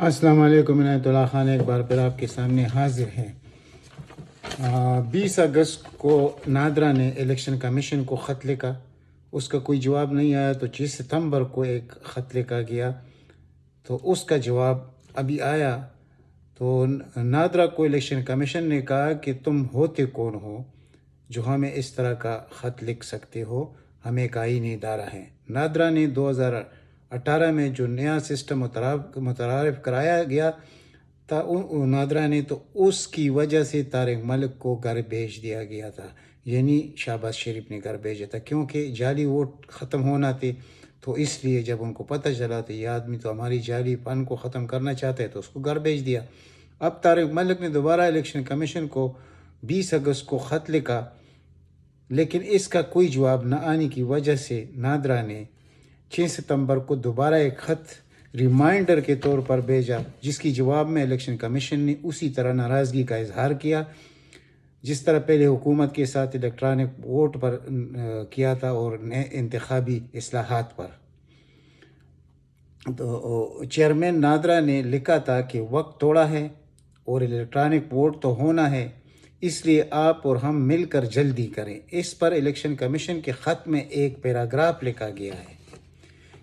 السلام علیکم، عنایت اللہ خان ایک بار پھر آپ کے سامنے حاضر ہیں۔ 20 اگست کو نادرا نے الیکشن کمیشن کو خط لکھا، اس کا کوئی جواب نہیں آیا، تو 6 ستمبر کو ایک خط لکھا گیا، تو اس کا جواب ابھی آیا۔ تو نادرا کو الیکشن کمیشن نے کہا کہ تم ہوتے کون ہو جو ہمیں اس طرح کا خط لکھ سکتے ہو، ہم ایک آئینی ادارہ ہیں۔ نادرا نے 2018 میں جو نیا سسٹم متعارف کرایا گیا تھا، نادرا نے تو اس کی وجہ سے طارق ملک کو گھر بھیج دیا گیا تھا، یعنی شہباز شریف نے گھر بھیجا تھا، کیونکہ جعلی ووٹ ختم ہونا تھے۔ تو اس لیے جب ان کو پتہ چلا تو یہ آدمی تو ہماری جعلی پن کو ختم کرنا چاہتا ہے، تو اس کو گھر بھیج دیا۔ اب طارق ملک نے دوبارہ الیکشن کمیشن کو 20 اگست کو خط لکھا، لیکن اس کا کوئی جواب نہ آنے کی وجہ سے نادرا نے 6 ستمبر کو دوبارہ ایک خط ریمائنڈر کے طور پر بھیجا، جس کی جواب میں الیکشن کمیشن نے اسی طرح ناراضگی کا اظہار کیا جس طرح پہلے حکومت کے ساتھ الیکٹرانک ووٹ پر کیا تھا اور نئے انتخابی اصلاحات پر۔ تو چیئرمین نادرا نے لکھا تھا کہ وقت تھوڑا ہے اور الیکٹرانک ووٹ تو ہونا ہے، اس لیے آپ اور ہم مل کر جلدی کریں۔ اس پر الیکشن کمیشن کے خط میں ایک پیراگراف لکھا گیا ہے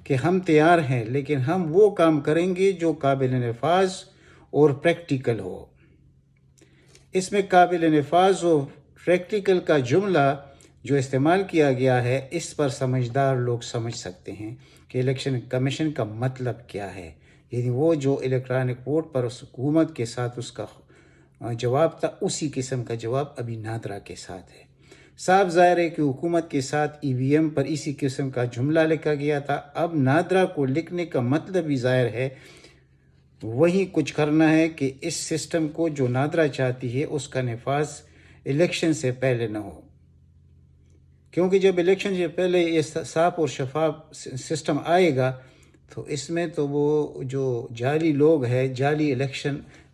کہ ہم تیار ہیں، لیکن ہم وہ کام کریں گے جو قابل نفاذ اور پریکٹیکل ہو۔ اس میں قابل نفاذ و پریکٹیکل کا جملہ جو استعمال کیا گیا ہے، اس پر سمجھدار لوگ سمجھ سکتے ہیں کہ الیکشن کمیشن کا مطلب کیا ہے، یعنی وہ جو الیکٹرانک ووٹ پر اس حکومت کے ساتھ اس کا جواب تھا، اسی قسم کا جواب ابھی نادرا کے ساتھ ہے۔ صاف ظاہر ہے کہ حکومت کے ساتھ EVM پر اسی قسم کا جملہ لکھا گیا تھا۔ اب نادرا کو لکھنے کا مطلب بھی ظاہر ہے، وہی کچھ کرنا ہے کہ اس سسٹم کو جو نادرا چاہتی ہے اس کا نفاذ الیکشن سے پہلے نہ ہو، کیونکہ جب الیکشن سے پہلے یہ صاف اور شفاف سسٹم آئے گا تو اس میں تو وہ جو جعلی لوگ ہیں،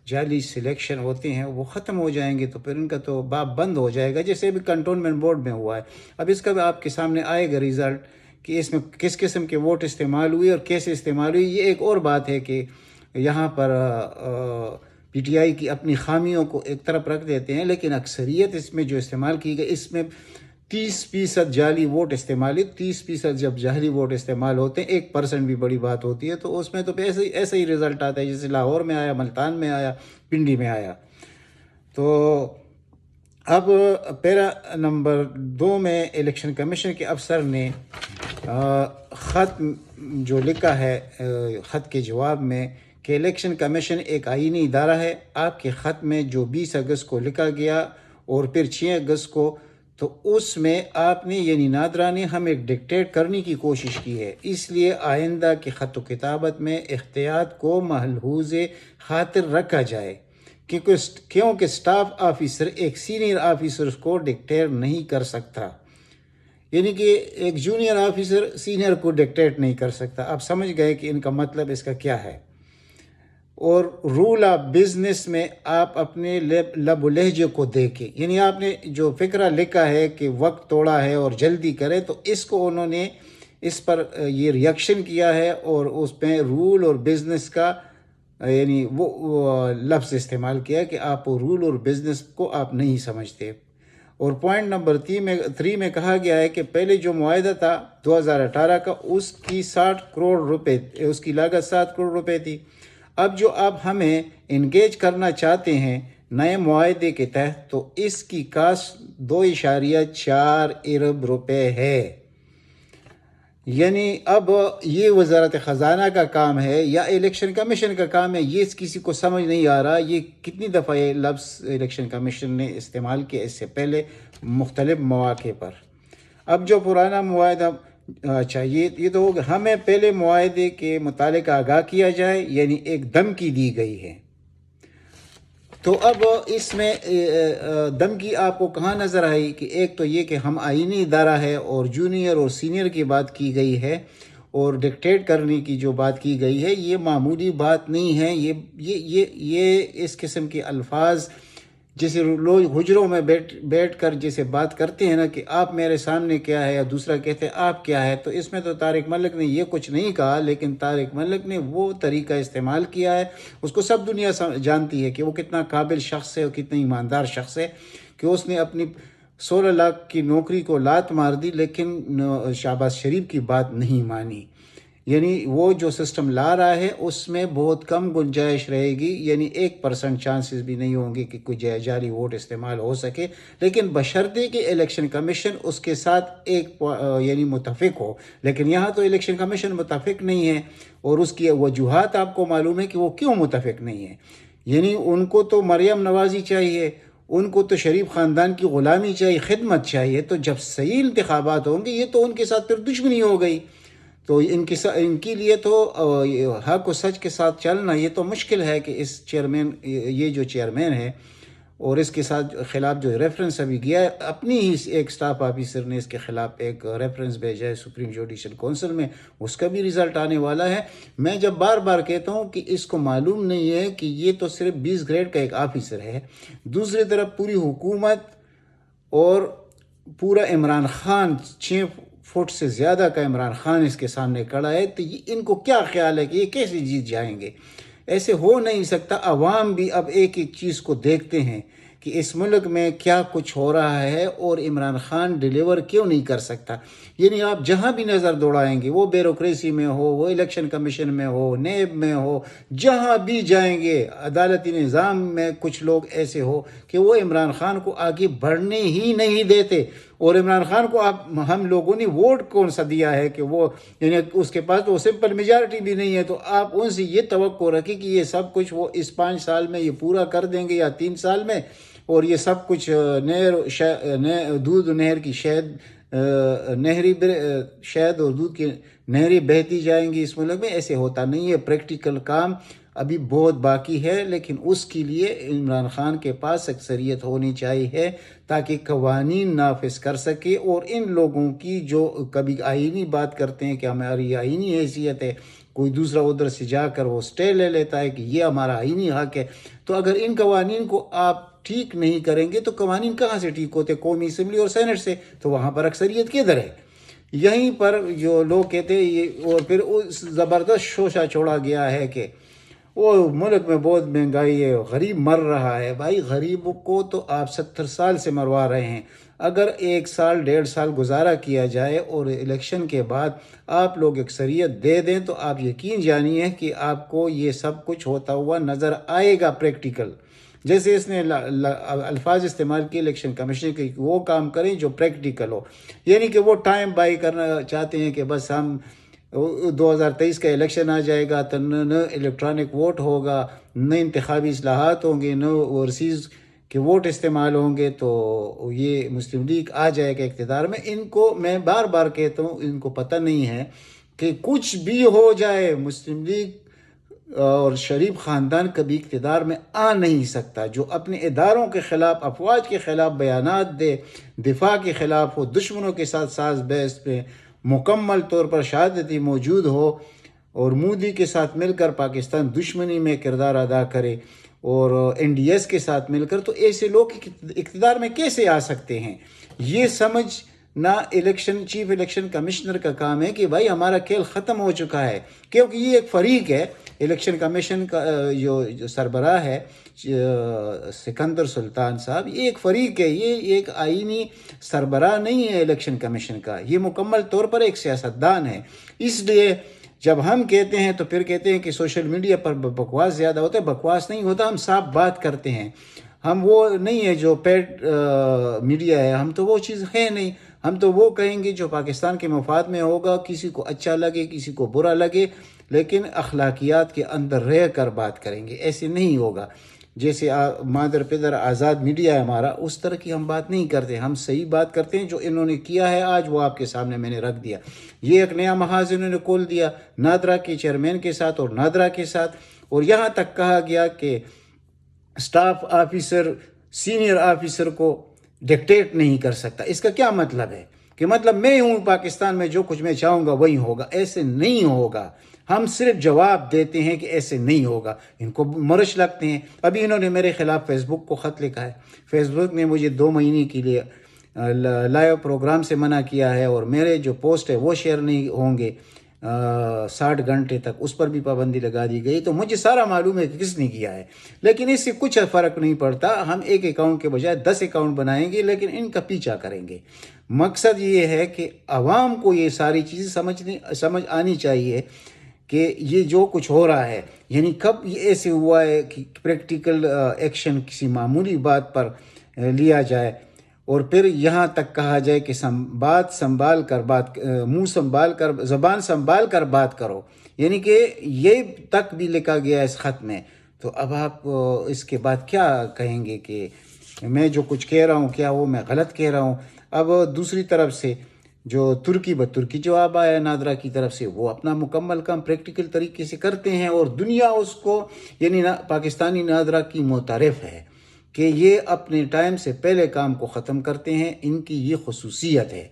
جعلی سلیکشن ہوتے ہیں، وہ ختم ہو جائیں گے، تو پھر ان کا تو باب بند ہو جائے گا، جیسے ابھی کنٹونمنٹ بورڈ میں ہوا ہے۔ اب اس کا بھی آپ کے سامنے آئے گا رزلٹ کہ اس میں کس قسم کے ووٹ استعمال ہوئی اور کیسے استعمال ہوئی۔ یہ ایک اور بات ہے کہ یہاں پر PTI کی اپنی خامیوں کو ایک طرف رکھ دیتے ہیں، لیکن اکثریت اس میں جو استعمال کی گئی، اس میں 30% جعلی ووٹ استعمال ہے۔ 30% جب جعلی ووٹ استعمال ہوتے ہیں، 1% بھی بڑی بات ہوتی ہے، تو اس میں تو ایسے ہی رزلٹ آتا ہے، جیسے لاہور میں آیا، ملتان میں آیا، پنڈی میں آیا۔ تو اب پیرا نمبر 2 میں الیکشن کمیشن کے افسر نے خط جو لکھا ہے، خط کے جواب میں کہ الیکشن کمیشن ایک آئینی ادارہ ہے۔ آپ کے خط میں جو 20 اگست کو لکھا گیا اور پھر 6 اگست کو، تو اس میں آپ نے یعنی نادرا نے ہم ایک ڈکٹیٹ کرنے کی کوشش کی ہے، اس لیے آئندہ کے خط و کتابت میں احتیاط کو ملحوظ خاطر رکھا جائے، کیونکہ سٹاف آفیسر ایک سینئر آفیسر کو ڈکٹیٹ نہیں کر سکتا، یعنی کہ ایک جونیئر آفیسر سینئر کو ڈکٹیٹ نہیں کر سکتا۔ آپ سمجھ گئے کہ ان کا مطلب اس کا کیا ہے۔ اور رول آف بزنس میں آپ اپنے لب و لہجے کو دیکھیں، یعنی آپ نے جو فقرہ لکھا ہے کہ وقت توڑا ہے اور جلدی کرے، تو اس کو انہوں نے اس پر یہ ریئیکشن کیا ہے اور اس میں رول اور بزنس کا یعنی وہ لفظ استعمال کیا کہ آپ رول اور بزنس کو آپ نہیں سمجھتے۔ اور پوائنٹ نمبر 3 میں کہا گیا ہے کہ پہلے جو معاہدہ تھا 2018 کا، اس کی 60 کروڑ روپے، اس کی لاگت 7 کروڑ روپے تھی۔ اب جو آپ ہمیں انگیج کرنا چاہتے ہیں نئے معاہدے کے تحت، تو اس کی کاسٹ 2.4 ارب روپے ہے، یعنی اب یہ وزارت خزانہ کا کام ہے یا الیکشن کمیشن کا کام ہے، یہ کسی کو سمجھ نہیں آ رہا۔ یہ کتنی دفعہ یہ لفظ الیکشن کمیشن نے استعمال کیا اس سے پہلے مختلف مواقع پر۔ اب جو پرانا معاہدہ یہ تو ہوگا، ہمیں پہلے معاہدے کے متعلق آگاہ کیا جائے، یعنی ایک دھمکی دی گئی ہے۔ تو اب اس میں دھمکی آپ کو کہاں نظر آئی کہ ایک تو یہ کہ ہم آئینی ادارہ ہے اور جونیئر اور سینئر کی بات کی گئی ہے، اور ڈکٹیٹ کرنے کی جو بات کی گئی ہے یہ معمولی بات نہیں ہے۔ یہ اس قسم کے الفاظ جیسے لوگ حجروں میں بیٹھ کر جیسے بات کرتے ہیں نا کہ آپ میرے سامنے کیا ہے، یا دوسرا کہتے ہیں آپ کیا ہے، تو اس میں تو طارق ملک نے یہ کچھ نہیں کہا، لیکن طارق ملک نے وہ طریقہ استعمال کیا ہے، اس کو سب دنیا جانتی ہے کہ وہ کتنا قابل شخص ہے اور کتنا ایماندار شخص ہے، کہ اس نے اپنی 16 لاکھ کی نوکری کو لات مار دی، لیکن شہباز شریف کی بات نہیں مانی۔ یعنی وہ جو سسٹم لا رہا ہے اس میں بہت کم گنجائش رہے گی، یعنی 1% چانسز بھی نہیں ہوں گے کہ کوئی جعلی ووٹ استعمال ہو سکے، لیکن بشرطے کہ الیکشن کمیشن اس کے ساتھ یعنی متفق ہو۔ لیکن یہاں تو الیکشن کمیشن متفق نہیں ہے، اور اس کی وجوہات آپ کو معلوم ہے کہ وہ کیوں متفق نہیں ہے۔ یعنی ان کو تو مریم نوازی چاہیے، ان کو تو شریف خاندان کی غلامی چاہیے، خدمت چاہیے، تو جب صحیح انتخابات ہوں گے یہ تو ان کے ساتھ پھر دشمنی ہو گئی، تو ان کے لیے تو حق و سچ کے ساتھ چلنا یہ تو مشکل ہے کہ یہ جو چیئرمین ہے اور اس کے ساتھ خلاف جو ریفرنس ابھی گیا ہے، اپنی ہی ایک سٹاف آفیسر نے اس کے خلاف ایک ریفرنس بھیجا ہے سپریم جوڈیشل کونسل میں، اس کا بھی رزلٹ آنے والا ہے۔ میں جب بار بار کہتا ہوں کہ اس کو معلوم نہیں ہے کہ یہ تو صرف 20 گریڈ کا ایک آفیسر ہے، دوسری طرف پوری حکومت اور پورا عمران خان 6 فٹ سے زیادہ کا عمران خان اس کے سامنے کھڑا ہے، تو ان کو کیا خیال ہے کہ یہ کیسے جیت جائیں گے؟ ایسے ہو نہیں سکتا۔ عوام بھی اب ایک ایک چیز کو دیکھتے ہیں کہ اس ملک میں کیا کچھ ہو رہا ہے اور عمران خان ڈیلیور کیوں نہیں کر سکتا۔ یعنی آپ جہاں بھی نظر دوڑائیں گے، وہ بیوروکریسی میں ہو، وہ الیکشن کمیشن میں ہو، نیب میں ہو، جہاں بھی جائیں گے عدالتی نظام میں کچھ لوگ ایسے ہو کہ وہ عمران خان کو آگے بڑھنے ہی نہیں دیتے، اور عمران خان کو ہم لوگوں نے ووٹ کون سا دیا ہے کہ وہ یعنی اس کے پاس تو سمپل میجارٹی بھی نہیں ہے، تو آپ ان سے یہ توقع رکھیں کہ یہ سب کچھ وہ اس 5 سال میں یہ پورا کر دیں گے یا 3 سال میں، اور یہ سب کچھ دودھ نہر کی شہد اور دودھ کی نہریں بہتی جائیں گی اس ملک میں۔ ایسے ہوتا نہیں ہے، پریکٹیکل کام ابھی بہت باقی ہے، لیکن اس کے لیے عمران خان کے پاس اکثریت ہونی چاہیے تاکہ قوانین نافذ کر سکے، اور ان لوگوں کی جو کبھی آئینی بات کرتے ہیں کہ ہماری آئینی حیثیت ہے، کوئی دوسرا ادھر سے جا کر وہ سٹے لے لیتا ہے کہ یہ ہمارا آئینی حق ہے، تو اگر ان قوانین کو آپ ٹھیک نہیں کریں گے تو قوانین کہاں سے ٹھیک ہوتے؟ قومی اسمبلی اور سینٹ سے، تو وہاں پر اکثریت کدھر ہے؟ یہیں پر جو لوگ کہتے ہیں یہ، اور پھر اس زبردست شوشہ چھوڑا گیا ہے کہ وہ ملک میں بہت مہنگائی ہے، غریب مر رہا ہے۔ بھائی غریب کو تو آپ 70 سال سے مروا رہے ہیں، اگر 1 سال 1.5 سال گزارا کیا جائے اور الیکشن کے بعد آپ لوگ اکثریت دے دیں تو آپ یقین جانیے کہ آپ کو یہ سب کچھ ہوتا ہوا نظر آئے گا پریکٹیکل۔ جیسے اس نے الفاظ استعمال کیے الیکشن کمیشن کے، وہ کام کریں جو پریکٹیکل ہو، یعنی کہ وہ ٹائم بائی کرنا چاہتے ہیں کہ بس ہم 2023 کا الیکشن آ جائے گا تو نہ الیکٹرانک ووٹ ہوگا، نہ انتخابی اصلاحات ہوں گے، نہ اوورسیز کے ووٹ استعمال ہوں گے، تو یہ مسلم لیگ آ جائے گا اقتدار میں۔ ان کو میں بار بار کہتا ہوں، ان کو پتہ نہیں ہے کہ کچھ بھی ہو جائے مسلم لیگ اور شریف خاندان کبھی اقتدار میں آ نہیں سکتا۔ جو اپنے اداروں کے خلاف، افواج کے خلاف بیانات دے، دفاع کے خلاف ہو، دشمنوں کے ساتھ ساز بحث پہ مکمل طور پر شہادتی موجود ہو، اور مودی کے ساتھ مل کر پاکستان دشمنی میں کردار ادا کرے، اور NDS کے ساتھ مل کر، تو ایسے لوگ اقتدار میں کیسے آ سکتے ہیں؟ یہ سمجھنا چیف الیکشن کمشنر کا کام ہے کہ بھائی ہمارا کھیل ختم ہو چکا ہے، کیونکہ یہ ایک فریق ہے۔ الیکشن کمیشن کا جو سربراہ ہے سکندر سلطان صاحب، یہ ایک فریق ہے، یہ ایک آئینی سربراہ نہیں ہے الیکشن کمیشن کا، یہ مکمل طور پر ایک سیاستدان ہے۔ اس لیے جب ہم کہتے ہیں تو پھر کہتے ہیں کہ سوشل میڈیا پر بکواس زیادہ ہوتا ہے۔ بکواس نہیں ہوتا، ہم صاف بات کرتے ہیں، ہم وہ نہیں ہے جو پیڈ میڈیا ہے، ہم تو وہ چیز ہے نہیں، ہم تو وہ کہیں گے جو پاکستان کے مفاد میں ہوگا، کسی کو اچھا لگے کسی کو برا لگے، لیکن اخلاقیات کے اندر رہ کر بات کریں گے۔ ایسے نہیں ہوگا جیسے مادر پدر آزاد میڈیا ہے ہمارا، اس طرح کی ہم بات نہیں کرتے، ہم صحیح بات کرتے ہیں۔ جو انہوں نے کیا ہے آج وہ آپ کے سامنے میں نے رکھ دیا، یہ ایک نیا محاذ انہوں نے کھول دیا نادرا کے چیئرمین کے ساتھ اور نادرا کے ساتھ، اور یہاں تک کہا گیا کہ سٹاف آفیسر سینئر آفیسر کو ڈکٹیٹ نہیں کر سکتا۔ اس کا کیا مطلب ہے؟ کہ مطلب میں ہوں پاکستان میں، جو کچھ میں چاہوں گا وہی ہوگا؟ ایسے نہیں ہوگا۔ ہم صرف جواب دیتے ہیں کہ ایسے نہیں ہوگا. ان کو مرش لگتے ہیں. ابھی انہوں نے میرے خلاف فیس بک کو خط لکھا ہے. فیس بک نے مجھے 2 مہینے کے لیے لائیو پروگرام سے منع کیا ہے، اور میرے جو پوسٹ ہے وہ شیئر نہیں ہوں گے 60 گھنٹے تک، اس پر بھی پابندی لگا دی گئی. تو مجھے سارا معلوم ہے کہ کس نے کیا ہے، لیکن اس سے کچھ فرق نہیں پڑتا. ہم ایک اکاؤنٹ کے بجائے 10 اکاؤنٹ بنائیں گے، لیکن ان کا پیچھا کریں گے. مقصد یہ ہے کہ عوام کو یہ ساری چیزیں سمجھ آنی چاہیے کہ یہ جو کچھ ہو رہا ہے، یعنی کب یہ ایسے ہوا ہے کہ پریکٹیکل ایکشن کسی معمولی بات پر لیا جائے، اور پھر یہاں تک کہا جائے کہ زبان سنبھال کر بات کرو، یعنی کہ یہ تک بھی لکھا گیا ہے اس خط میں. تو اب آپ اس کے بعد کیا کہیں گے کہ میں جو کچھ کہہ رہا ہوں کیا وہ میں غلط کہہ رہا ہوں؟ اب دوسری طرف سے جو ترکی جواب آیا نادرا کی طرف سے، وہ اپنا مکمل کام پریکٹیکل طریقے سے کرتے ہیں، اور دنیا اس کو یعنی پاکستانی نادرا کی معترف ہے کہ یہ اپنے ٹائم سے پہلے کام کو ختم کرتے ہیں. ان کی یہ خصوصیت ہے.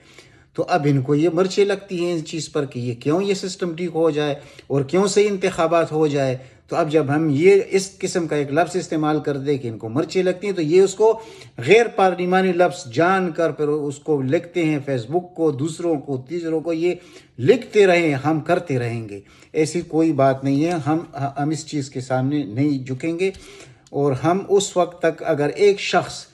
تو اب ان کو یہ مرچیں لگتی ہیں اس چیز پر کہ یہ کیوں یہ سسٹم ٹھیک ہو جائے اور کیوں صحیح انتخابات ہو جائے. تو اب جب ہم یہ اس قسم کا ایک لفظ استعمال کر دیں کہ ان کو مرچیں لگتی ہیں، تو یہ اس کو غیر پارلیمانی لفظ جان کر پھر اس کو لکھتے ہیں. فیس بک کو، دوسروں کو، تیسروں کو یہ لکھتے رہیں، ہم کرتے رہیں گے. ایسی کوئی بات نہیں ہے. ہم اس چیز کے سامنے نہیں جھکیں گے. اور ہم اس وقت تک اگر ایک شخص،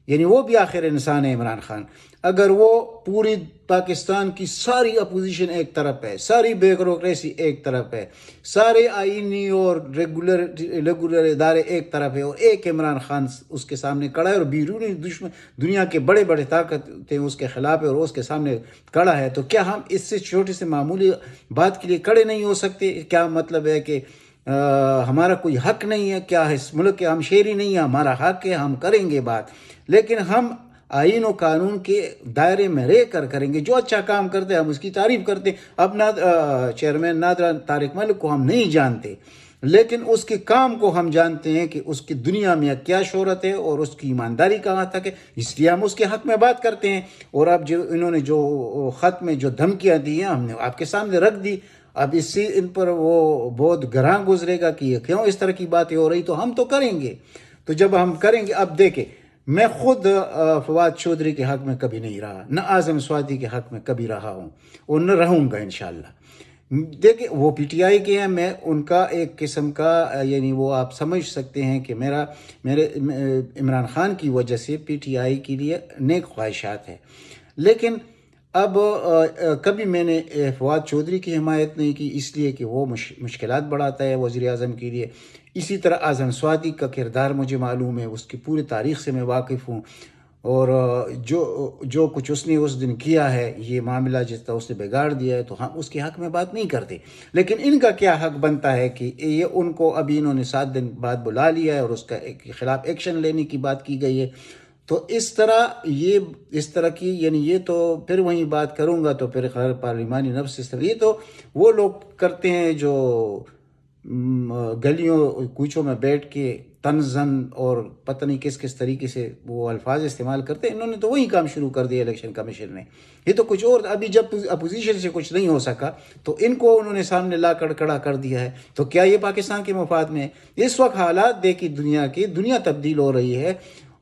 یعنی وہ بھی آخر انسان ہے عمران خان، اگر وہ پوری پاکستان کی ساری اپوزیشن ایک طرف ہے، ساری بیوروکریسی ایک طرف ہے، سارے آئینی اور ریگولر ادارے ایک طرف ہے، اور ایک عمران خان اس کے سامنے کھڑا ہے، اور بیرونی دنیا کے بڑے بڑے طاقتیں اس کے خلاف ہے اور اس کے سامنے کھڑا ہے، تو کیا ہم اس سے چھوٹی سے معمولی بات کے لیے کھڑے نہیں ہو سکتے؟ کیا مطلب ہے کہ ہمارا کوئی حق نہیں ہے؟ کیا اس ملک کے ہم شہری نہیں ہیں؟ ہمارا حق ہے، ہم کریں گے بات، لیکن ہم آئین و قانون کے دائرے میں رہ کر کریں گے. جو اچھا کام کرتے ہیں ہم اس کی تعریف کرتے ہیں. اب چیئرمین نادرا طارق ملک کو ہم نہیں جانتے، لیکن اس کے کام کو ہم جانتے ہیں کہ اس کی دنیا میں کیا شہرت ہے اور اس کی ایمانداری کہاں تک ہے، اس لیے ہم اس کے حق میں بات کرتے ہیں. اور اب جو انہوں نے جو خط میں جو دھمکیاں دی ہیں ہم نے آپ کے سامنے رکھ دی. اب اس سے ان پر وہ بہت گراں گزرے گا کہ یہ کیوں اس طرح کی باتیں ہو رہی. تو ہم تو کریں گے. تو جب ہم کریں گے، اب دیکھیں، میں خود فواد چودھری کے حق میں کبھی نہیں رہا، نہ اعظم سوادی کے حق میں کبھی رہا ہوں، اور نہ رہوں گا انشاءاللہ. دیکھیں وہ پی ٹی آئی کے ہیں، میں ان کا ایک قسم کا یعنی وہ آپ سمجھ سکتے ہیں کہ میرے عمران خان کی وجہ سے پی ٹی آئی کے لیے نیک خواہشات ہیں. لیکن اب کبھی میں نے فواد چودھری کی حمایت نہیں کی، اس لیے کہ وہ مشکلات بڑھاتا ہے وزیر اعظم کے لیے. اسی طرح اعظم سوادی کا کردار مجھے معلوم ہے، اس کی پوری تاریخ سے میں واقف ہوں، اور جو کچھ اس نے اس دن کیا ہے، یہ معاملہ جس طرح اس نے بگاڑ دیا ہے، تو ہم اس کے حق میں بات نہیں کرتے. لیکن ان کا کیا حق بنتا ہے کہ یہ ان کو ابھی انہوں نے 7 دن بعد بلا لیا ہے اور اس کا خلاف ایکشن لینے کی بات کی گئی ہے. تو اس طرح کی یعنی یہ تو پھر وہیں بات کروں گا تو پھر غیر پارلیمانی نفس سسٹم، یہ تو وہ لوگ کرتے ہیں جو گلیوں کوچوں میں بیٹھ کے تنزن اور پتہ نہیں کس طریقے سے وہ الفاظ استعمال کرتے ہیں. انہوں نے تو وہی کام شروع کر دیا الیکشن کمیشن نے. یہ تو کچھ اور، ابھی جب اپوزیشن سے کچھ نہیں ہو سکا تو ان کو انہوں نے سامنے لا کر کھڑا کر دیا ہے. تو کیا یہ پاکستان کے مفاد میں ہے؟ اس وقت حالات دیکھی دنیا تبدیل ہو رہی ہے،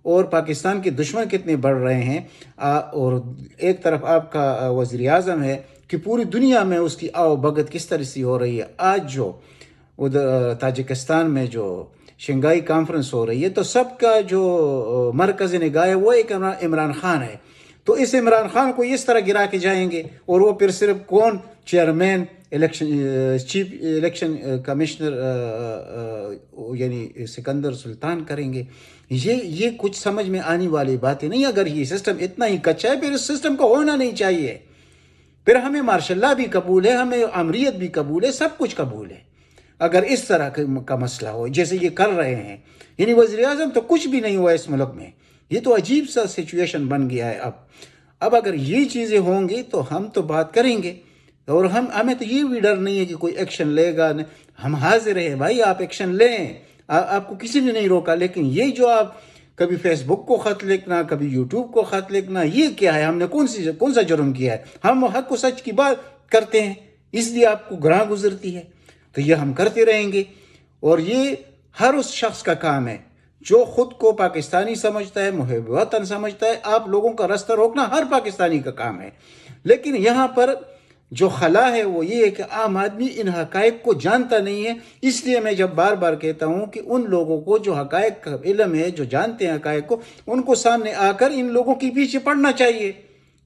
اور پاکستان کے دشمن کتنے بڑھ رہے ہیں. اور ایک طرف آپ کا وزیر اعظم ہے کہ پوری دنیا میں اس کی آؤ بھگت کس طرح سے ہو رہی ہے. آج جو ادھر تاجکستان میں جو شنگھائی کانفرنس ہو رہی ہے، تو سب کا جو مرکز نگاہ ہے وہ ایک عمران خان ہے. تو اس عمران خان کو اس طرح گرا کے جائیں گے، اور وہ پھر صرف کون چیئرمین چیف الیکشن کمشنر یعنی سکندر سلطان کریں گے. یہ کچھ سمجھ میں آنے والی باتیں نہیں. اگر یہ سسٹم اتنا ہی کچا ہے، پھر اس سسٹم کو ہونا نہیں چاہیے. پھر ہمیں مارشل لا بھی قبول ہے، ہمیں امریت بھی قبول ہے، سب کچھ قبول ہے. اگر اس طرح کا مسئلہ ہو جیسے یہ کر رہے ہیں، یعنی وزیر اعظم تو کچھ بھی نہیں ہوا اس ملک میں. یہ تو عجیب سا سچویشن بن گیا ہے. اب اگر یہ چیزیں ہوں گی تو ہم تو بات کریں گے، اور ہمیں تو یہ بھی ڈر نہیں ہے کہ کوئی ایکشن لے گا. ہم حاضر ہیں بھائی، آپ ایکشن لیں، آپ کو کسی نے نہیں روکا. لیکن یہ جو آپ کبھی فیس بک کو خط لکھنا، کبھی یوٹیوب کو خط لکھنا، یہ کیا ہے؟ ہم نے کون سا جرم کیا ہے؟ ہم حق و سچ کی بات کرتے ہیں، اس لیے آپ کو گراں گزرتی ہے. تو یہ ہم کرتے رہیں گے، اور یہ ہر اس شخص کا کام ہے جو خود کو پاکستانی سمجھتا ہے، محب وطن سمجھتا ہے۔ آپ لوگوں کا راستہ روکنا ہر پاکستانی کا کام ہے، لیکن یہاں پر جو خلا ہے وہ یہ ہے کہ عام آدمی ان حقائق کو جانتا نہیں ہے۔ اس لیے میں جب بار بار کہتا ہوں کہ ان لوگوں کو جو حقائق کا علم ہے، جو جانتے ہیں حقائق کو، ان کو سامنے آ کر ان لوگوں کے پیچھے پڑنا چاہیے۔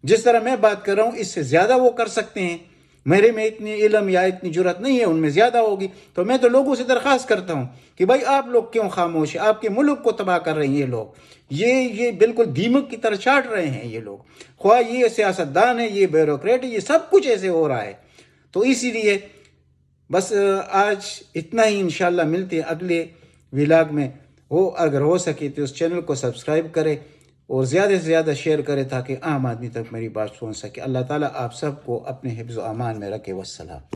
جس طرح میں بات کر رہا ہوں، اس سے زیادہ وہ کر سکتے ہیں، میرے میں اتنی علم یا اتنی جرات نہیں ہے، ان میں زیادہ ہوگی۔ تو میں تو لوگوں سے درخواست کرتا ہوں کہ بھائی آپ لوگ کیوں خاموش ہیں؟ آپ کے ملک کو تباہ کر رہے ہیں یہ لوگ، یہ بالکل دیمک کی طرح چاٹ رہے ہیں یہ لوگ، خواہ یہ سیاستدان ہے، یہ بیوروکریٹ ہے، یہ سب کچھ ایسے ہو رہا ہے۔ تو اسی لیے بس آج اتنا ہی، انشاءاللہ ملتے ہیں اگلے ولاگ میں۔ اگر ہو سکے تو اس چینل کو سبسکرائب کرے اور زیادہ سے زیادہ شیئر کرے تاکہ عام آدمی تک میری بات پہنچ سکے۔ اللہ تعالیٰ آپ سب کو اپنے حفظ و امان میں رکھے۔ والسلام۔